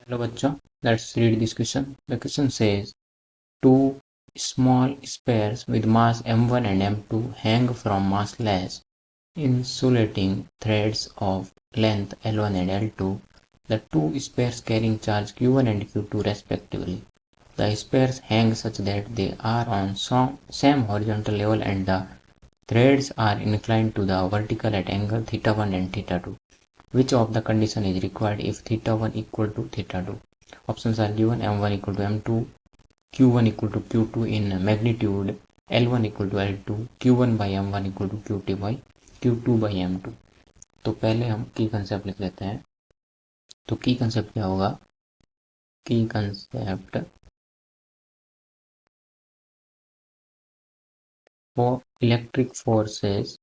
Hello bachcho, let's read this question. The question says two small spheres with mass m1 and m2 hang from massless insulating threads of length L1 and L2. The two spheres carrying charge Q1 and Q2 respectively. The spheres hang such that they are on same horizontal level and the threads are inclined to the vertical at angle θ1 and θ2. Which of the condition is required if θ1 equal to θ2? Options are given: m1 equal to m2, q1 equal to q2 in magnitude, l1 equal to l2, q1 by m1 equal to q2 by m2। तो पहले हम की concept लिख लेते हैं। तो की concept क्या होगा? Key concept for electric forces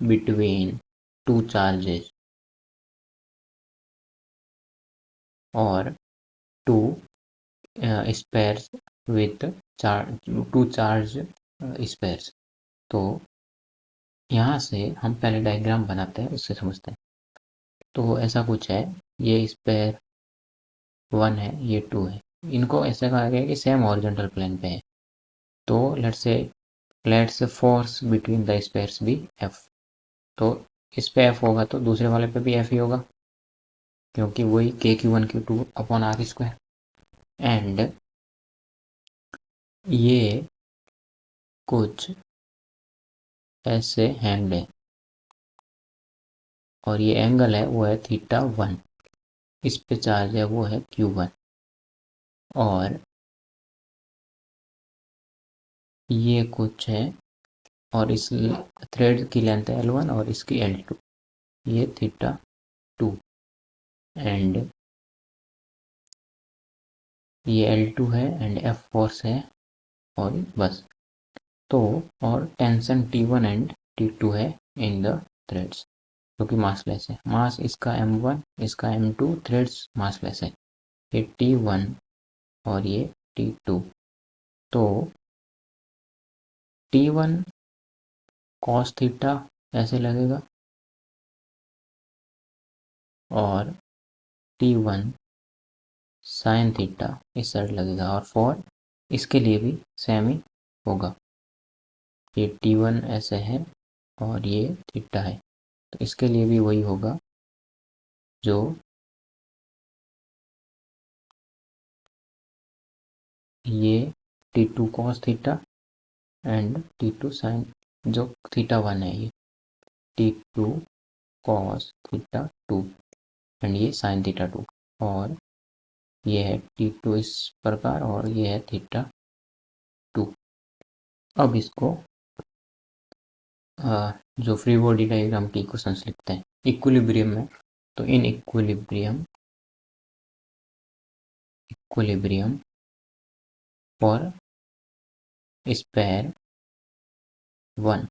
between two charges और two spheres with two charge spheres. तो यहाँ से हम पहले डायग्राम बनाते हैं, उससे समझते हैं। तो ऐसा कुछ है, ये स्पेयर 1 है, ये 2 है। इनको ऐसे कहा गया कि सेम हॉरिजॉन्टल प्लेन पे है। तो let's force between the spheres B F. तो इस पे एफ होगा तो दूसरे वाले पे भी एफ ही होगा, क्योंकि वही K Q one Q two upon R square. एंड ये कुछ ऐसे हैंग्ड है और ये एंगल है वो है θ1। इस पे चार्ज है वो है q1 और ये कुछ है और इस थ्रेड की लेंथ है L1 और इसकी L2, ये θ2 एंड ये L2 है एंड F फोर्स है और बस। तो और टेंशन T1 एंड T2 है इन द थ्रेड्स, जो कि मासलेस है। मास इसका M1 इसका M2, थ्रेड्स मासलेस है। ये T1 और ये T2। तो T1 cos थीटा ऐसे लगेगा और T1 साइन थीटा इस साइड लगेगा, और फॉर इसके लिए भी सेम ही होगा। ये T1 ऐसे है और ये थीटा है, तो इसके लिए भी वही होगा जो ये T2 cos theta and T2 sign, जो θ1 है, ये T2 cos θ2 एंड ये साइन θ2, और ये है T2 इस प्रकार और ये है θ2। अब इसको जो फ्री बॉडी डायग्राम की इक्वेशंस लिखते हैं इक्विलिब्रियम में। तो इन इक्विलिब्रियम फॉर स्पेयर 1।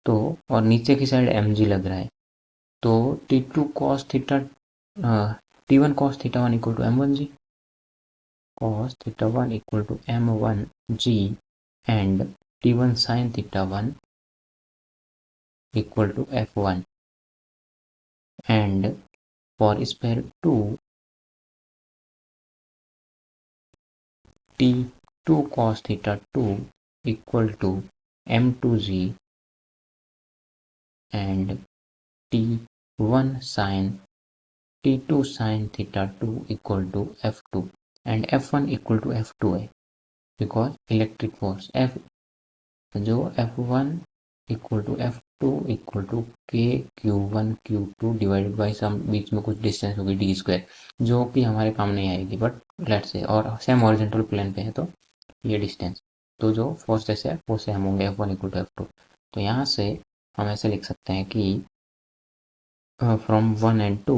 तो और नीचे की साइड mg लग रहा है, तो T2 cos theta T1 cos θ1 equal to m1g, cos θ1 equal to m1g and T1 sin θ1 equal to f1 and for sphere 2 T2 cos θ2 equal to m2g and T1 sin T2 sin θ2 equal to f2 and f1 equal to f2 है, because electric force F जो f1 equal to f2 equal to के q1 q2 divided by some बीच में कुछ distance होगी d square, जो कि हमारे काम नहीं आएगी, बट लेट्स से, और सेम हॉरिजॉन्टल प्लेन पे है तो ये डिस्टेंस, तो जो फोर्सेस है वो सेम होंगे f1 इक्वल टू f2। तो यहाँ से हम ऐसे लिख सकते हैं कि फ्रॉम 1 एंड 2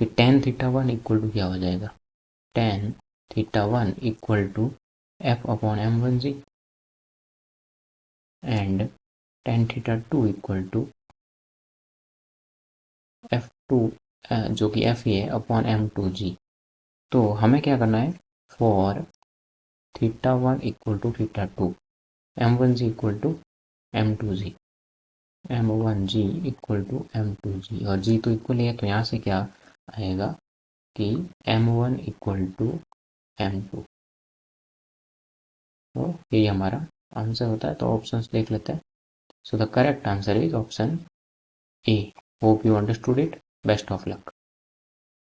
कि tan θ1 इक्वल टू क्या हो जाएगा, tan θ1 equal to f upon m1g and tan θ2 equal to f2 जो कि f ही है अपॉन m2g। तो हमें क्या करना है, for θ1 equal to θ2 m1g equal to m2g, m1g equal to m2g, और g तो इक्वल ही है, तो यहाँ से क्या आएगा कि M1 इक्वल टू M2। तो यही हमारा आंसर होता है। तो ऑप्शंस देख लेते हैं। So the correct answer is option A. Hope you understood it. Best of luck.